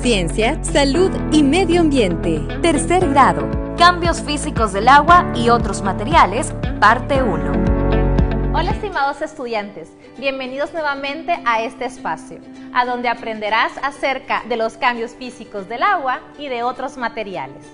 Ciencia, salud y medio ambiente. Tercer grado. Cambios físicos del agua y otros materiales, parte 1. Hola estimados estudiantes, bienvenidos nuevamente a este espacio, a donde aprenderás acerca de los cambios físicos del agua y de otros materiales.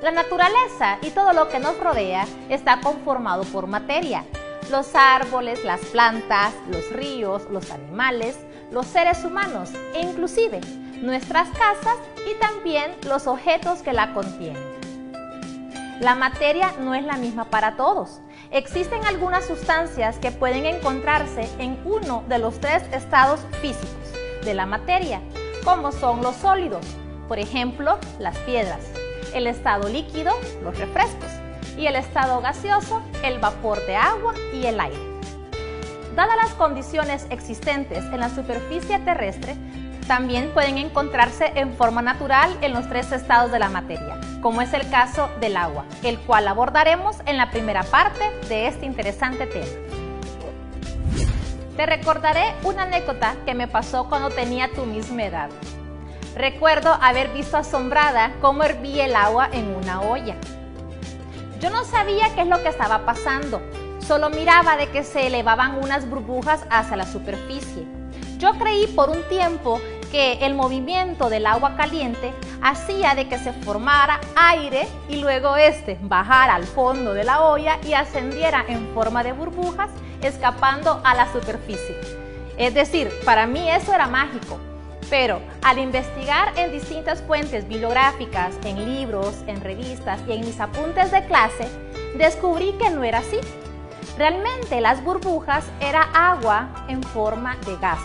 La naturaleza y todo lo que nos rodea está conformado por materia. Los árboles, las plantas, los ríos, los animales, los seres humanos e inclusive nuestras casas y también los objetos que la contienen. La materia no es la misma para todos. Existen algunas sustancias que pueden encontrarse en uno de los tres estados físicos de la materia, como son los sólidos, por ejemplo, las piedras, el estado líquido, los refrescos, y el estado gaseoso, el vapor de agua y el aire. Dadas las condiciones existentes en la superficie terrestre, también pueden encontrarse en forma natural en los tres estados de la materia, como es el caso del agua, el cual abordaremos en la primera parte de este interesante tema. Te recordaré una anécdota que me pasó cuando tenía tu misma edad. Recuerdo haber visto asombrada cómo hervía el agua en una olla. Yo no sabía qué es lo que estaba pasando, solo miraba de que se elevaban unas burbujas hacia la superficie. Yo creí por un tiempo que el movimiento del agua caliente hacía de que se formara aire y luego este bajara al fondo de la olla y ascendiera en forma de burbujas escapando a la superficie. Es decir, para mí eso era mágico. Pero al investigar en distintas fuentes bibliográficas, en libros, en revistas y en mis apuntes de clase, descubrí que no era así. Realmente las burbujas era agua en forma de gas.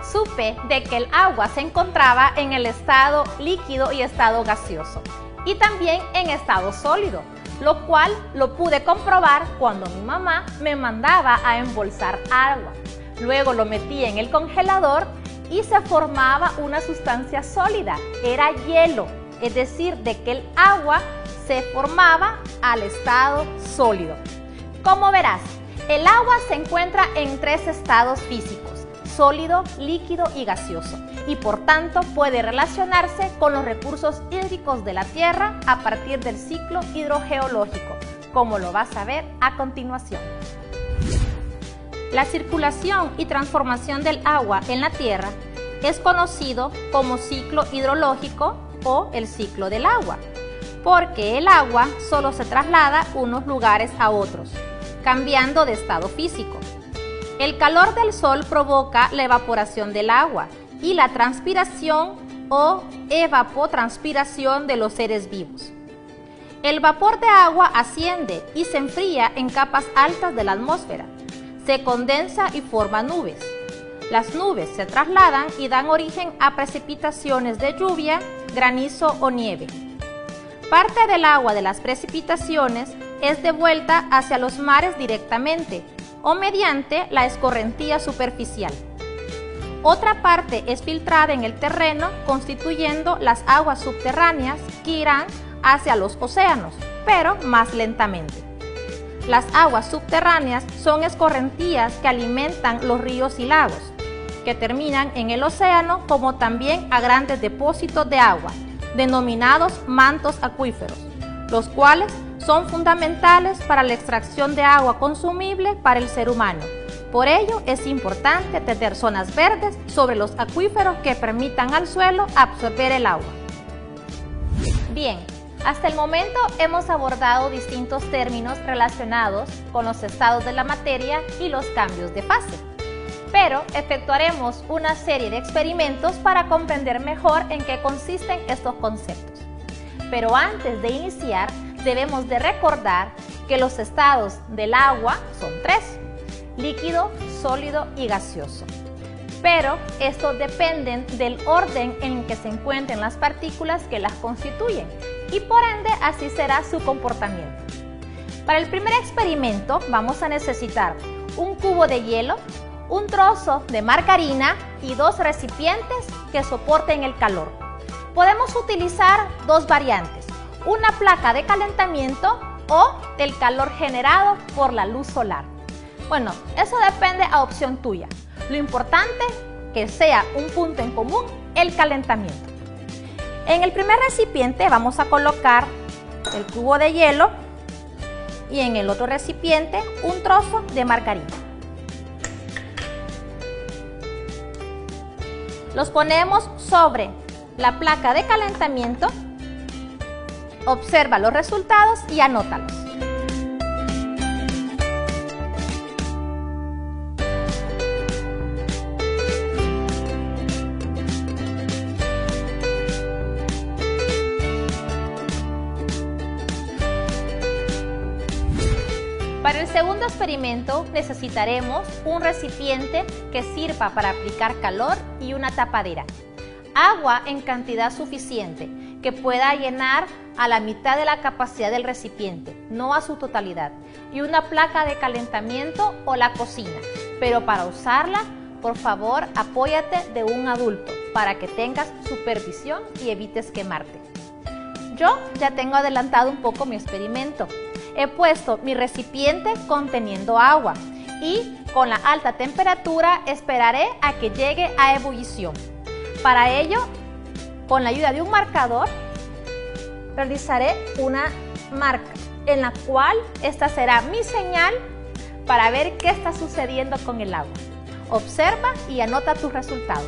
Supe de que el agua se encontraba en el estado líquido y estado gaseoso, y también en estado sólido, lo cual lo pude comprobar cuando mi mamá me mandaba a embolsar agua. Luego lo metía en el congelador y se formaba una sustancia sólida, era hielo, es decir, de que el agua se formaba al estado sólido. Como verás, el agua se encuentra en tres estados físicos, sólido, líquido y gaseoso, y por tanto puede relacionarse con los recursos hídricos de la Tierra a partir del ciclo hidrogeológico, como lo vas a ver a continuación. La circulación y transformación del agua en la Tierra es conocido como ciclo hidrológico o el ciclo del agua, porque el agua solo se traslada unos lugares a otros, cambiando de estado físico. El calor del sol provoca la evaporación del agua y la transpiración o evapotranspiración de los seres vivos. El vapor de agua asciende y se enfría en capas altas de la atmósfera. Se condensa y forma nubes. Las nubes se trasladan y dan origen a precipitaciones de lluvia, granizo o nieve. Parte del agua de las precipitaciones es devuelta hacia los mares directamente o mediante la escorrentía superficial. Otra parte es filtrada en el terreno, constituyendo las aguas subterráneas que irán hacia los océanos, pero más lentamente. Las aguas subterráneas son escorrentías que alimentan los ríos y lagos, que terminan en el océano, como también a grandes depósitos de agua, denominados mantos acuíferos, los cuales son fundamentales para la extracción de agua consumible para el ser humano. Por ello, es importante tener zonas verdes sobre los acuíferos que permitan al suelo absorber el agua. Bien, hasta el momento hemos abordado distintos términos relacionados con los estados de la materia y los cambios de fase. Pero efectuaremos una serie de experimentos para comprender mejor en qué consisten estos conceptos. Pero antes de iniciar, debemos de recordar que los estados del agua son tres: líquido, sólido y gaseoso. Pero estos dependen del orden en el que se encuentren las partículas que las constituyen y por ende así será su comportamiento. Para el primer experimento vamos a necesitar un cubo de hielo, un trozo de margarina y dos recipientes que soporten el calor. Podemos utilizar dos variantes: una placa de calentamiento o el calor generado por la luz solar. Bueno, eso depende a opción tuya. Lo importante que sea un punto en común, el calentamiento. En el primer recipiente vamos a colocar el cubo de hielo y en el otro recipiente un trozo de margarina. Los ponemos sobre la placa de calentamiento. Observa los resultados y anótalos. Para el segundo experimento necesitaremos un recipiente que sirva para aplicar calor y una tapadera. Agua en cantidad suficiente que pueda llenar a la mitad de la capacidad del recipiente, no a su totalidad, y una placa de calentamiento o la cocina, pero para usarla, por favor, apóyate de un adulto para que tengas supervisión y evites quemarte. Yo ya tengo adelantado un poco mi experimento. He puesto mi recipiente conteniendo agua y con la alta temperatura esperaré a que llegue a ebullición. Para ello, con la ayuda de un marcador, realizaré una marca en la cual esta será mi señal para ver qué está sucediendo con el agua. Observa y anota tus resultados.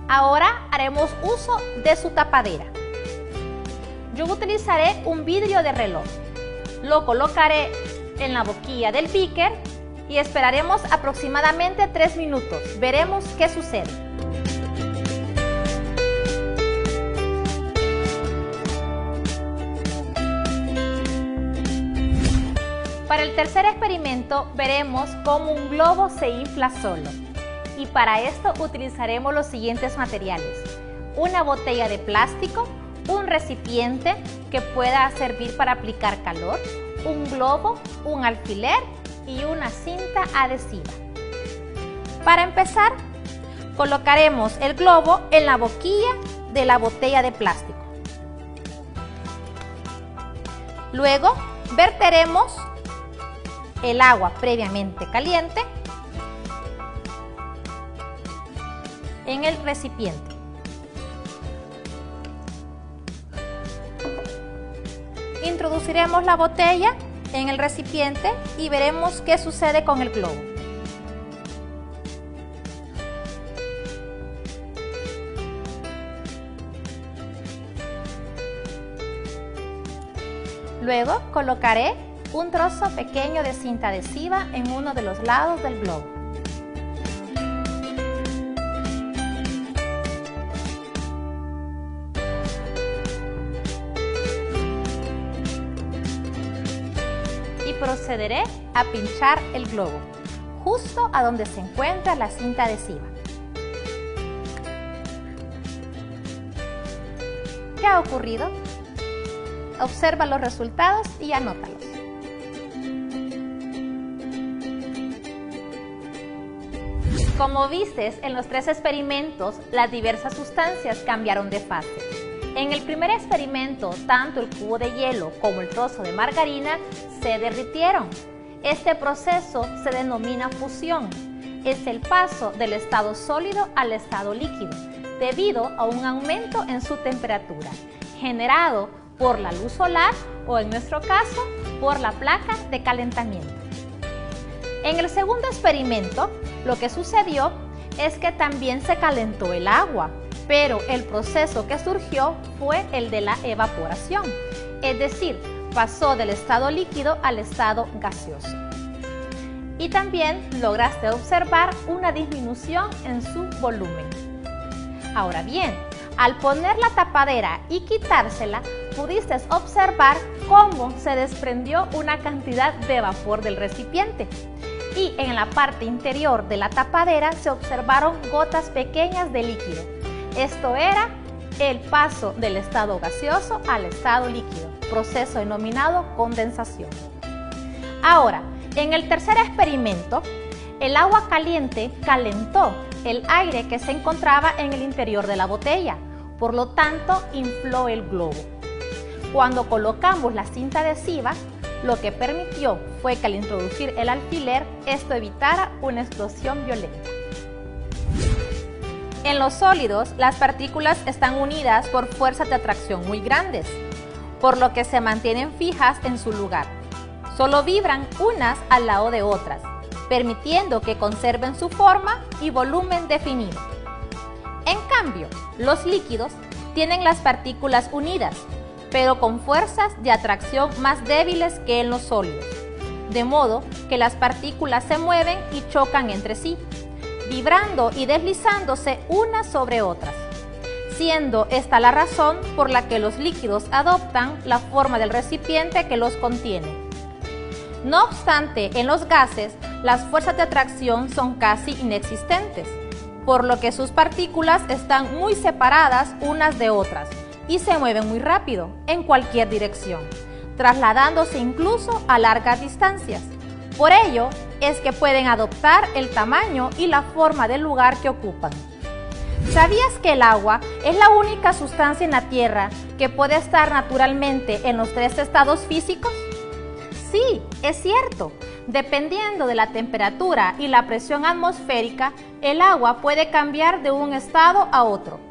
Ahora haremos uso de su tapadera. Yo utilizaré un vidrio de reloj. Lo colocaré en la boquilla del beaker y esperaremos aproximadamente 3 minutos. Veremos qué sucede. Para el tercer experimento veremos cómo un globo se infla solo. Y para esto utilizaremos los siguientes materiales: una botella de plástico, un recipiente que pueda servir para aplicar calor, un globo, un alfiler y una cinta adhesiva. Para empezar, colocaremos el globo en la boquilla de la botella de plástico. Luego, verteremos el agua previamente caliente en el recipiente. Introduciremos la botella en el recipiente y veremos qué sucede con el globo. Luego colocaré un trozo pequeño de cinta adhesiva en uno de los lados del globo. Y procederé a pinchar el globo, justo a donde se encuentra la cinta adhesiva. ¿Qué ha ocurrido? Observa los resultados y anótalos. Como vistes, en los 3 experimentos, las diversas sustancias cambiaron de fase. En el primer experimento, tanto el cubo de hielo como el trozo de margarina se derritieron. Este proceso se denomina fusión. Es el paso del estado sólido al estado líquido, debido a un aumento en su temperatura, generado por la luz solar o, en nuestro caso, por la placa de calentamiento. En el segundo experimento, lo que sucedió es que también se calentó el agua, pero el proceso que surgió fue el de la evaporación, es decir, pasó del estado líquido al estado gaseoso. Y también lograste observar una disminución en su volumen. Ahora bien, al poner la tapadera y quitársela, pudiste observar cómo se desprendió una cantidad de vapor del recipiente. Y en la parte interior de la tapadera se observaron gotas pequeñas de líquido. Esto era el paso del estado gaseoso al estado líquido, proceso denominado condensación. Ahora, en el tercer experimento, el agua caliente calentó el aire que se encontraba en el interior de la botella, por lo tanto infló el globo. cuando colocamos la cinta adhesiva, lo que permitió fue que al introducir el alfiler, esto evitara una explosión violenta. En los sólidos, las partículas están unidas por fuerzas de atracción muy grandes, por lo que se mantienen fijas en su lugar. Solo vibran unas al lado de otras, permitiendo que conserven su forma y volumen definido. En cambio, los líquidos tienen las partículas unidas, pero con fuerzas de atracción más débiles que en los sólidos, de modo que las partículas se mueven y chocan entre sí, vibrando y deslizándose unas sobre otras, siendo esta la razón por la que los líquidos adoptan la forma del recipiente que los contiene. No obstante, en los gases, las fuerzas de atracción son casi inexistentes, por lo que sus partículas están muy separadas unas de otras y se mueven muy rápido en cualquier dirección, trasladándose incluso a largas distancias. Por ello es que pueden adoptar el tamaño y la forma del lugar que ocupan. ¿Sabías que el agua es la única sustancia en la Tierra que puede estar naturalmente en los 3 estados físicos? Sí, es cierto. Dependiendo de la temperatura y la presión atmosférica, el agua puede cambiar de un estado a otro,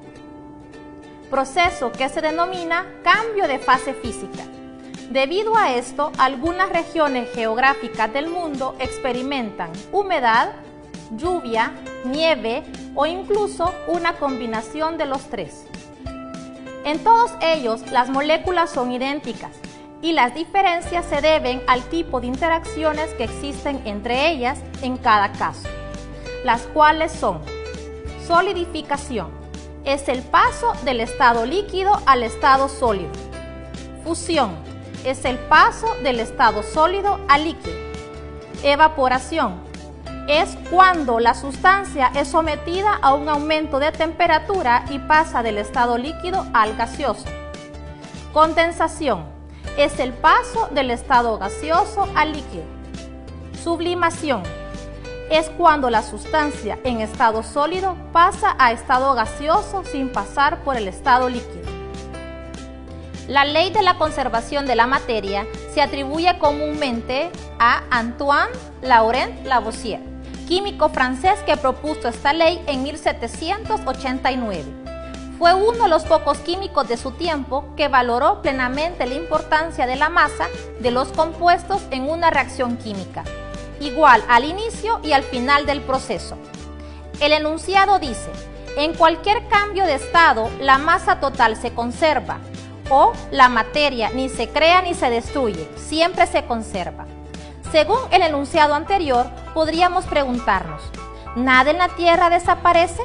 proceso que se denomina cambio de fase física. Debido a esto, algunas regiones geográficas del mundo experimentan humedad, lluvia, nieve o incluso una combinación de los 3. En todos ellos, las moléculas son idénticas y las diferencias se deben al tipo de interacciones que existen entre ellas en cada caso, las cuales son: solidificación, es el paso del estado líquido al estado sólido; fusión, es el paso del estado sólido al líquido; evaporación, es cuando la sustancia es sometida a un aumento de temperatura y pasa del estado líquido al gaseoso; condensación, es el paso del estado gaseoso al líquido; sublimación, es cuando la sustancia en estado sólido pasa a estado gaseoso sin pasar por el estado líquido. La ley de la conservación de la materia se atribuye comúnmente a Antoine Laurent Lavoisier, químico francés que propuso esta ley en 1789. Fue uno de los pocos químicos de su tiempo que valoró plenamente la importancia de la masa de los compuestos en una reacción química, igual al inicio y al final del proceso. El enunciado dice: en cualquier cambio de estado, la masa total se conserva, o la materia ni se crea ni se destruye, siempre se conserva. Según el enunciado anterior, podríamos preguntarnos: ¿nada en la Tierra desaparece?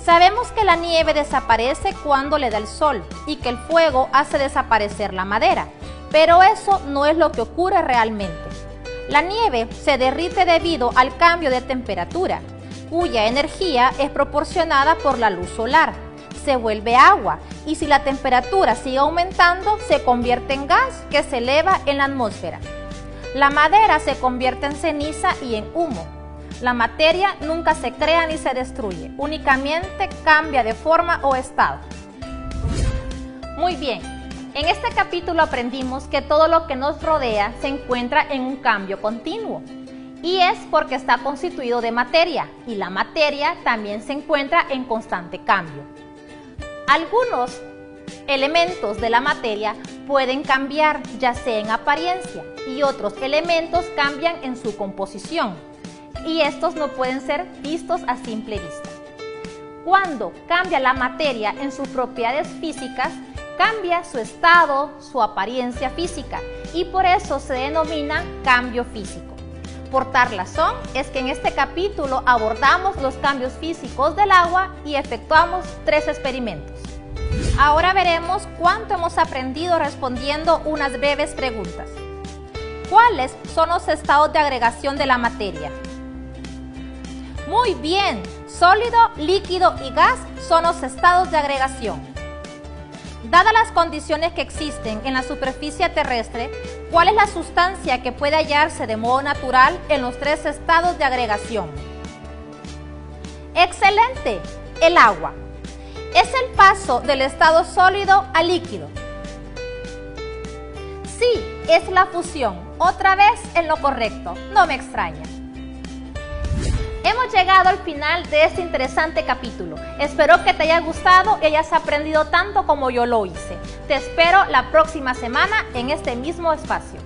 Sabemos que la nieve desaparece cuando le da el sol y que el fuego hace desaparecer la madera, pero eso no es lo que ocurre realmente. La nieve se derrite debido al cambio de temperatura, cuya energía es proporcionada por la luz solar. Se vuelve agua y si la temperatura sigue aumentando, se convierte en gas que se eleva en la atmósfera. La madera se convierte en ceniza y en humo. La materia nunca se crea ni se destruye, únicamente cambia de forma o estado. Muy bien, en este capítulo aprendimos que todo lo que nos rodea se encuentra en un cambio continuo, y es porque está constituido de materia, y la materia también se encuentra en constante cambio. Algunos elementos de la materia pueden cambiar, ya sea en apariencia, y otros elementos cambian en su composición, y estos no pueden ser vistos a simple vista. Cuando cambia la materia en sus propiedades físicas, cambia su estado, su apariencia física, y por eso se denomina cambio físico. Por tal razón es que en este capítulo abordamos los cambios físicos del agua y efectuamos 3 experimentos. Ahora veremos cuánto hemos aprendido respondiendo unas breves preguntas. ¿Cuáles son los estados de agregación de la materia? Muy bien, sólido, líquido y gas son los estados de agregación. Dadas las condiciones que existen en la superficie terrestre, ¿cuál es la sustancia que puede hallarse de modo natural en los 3 estados de agregación? ¡Excelente! El agua. Es el paso del estado sólido al líquido. es la fusión, otra vez en lo correcto, no me extraña. Hemos llegado al final de este interesante capítulo. Espero que te haya gustado y hayas aprendido tanto como yo lo hice. Te espero la próxima semana en este mismo espacio.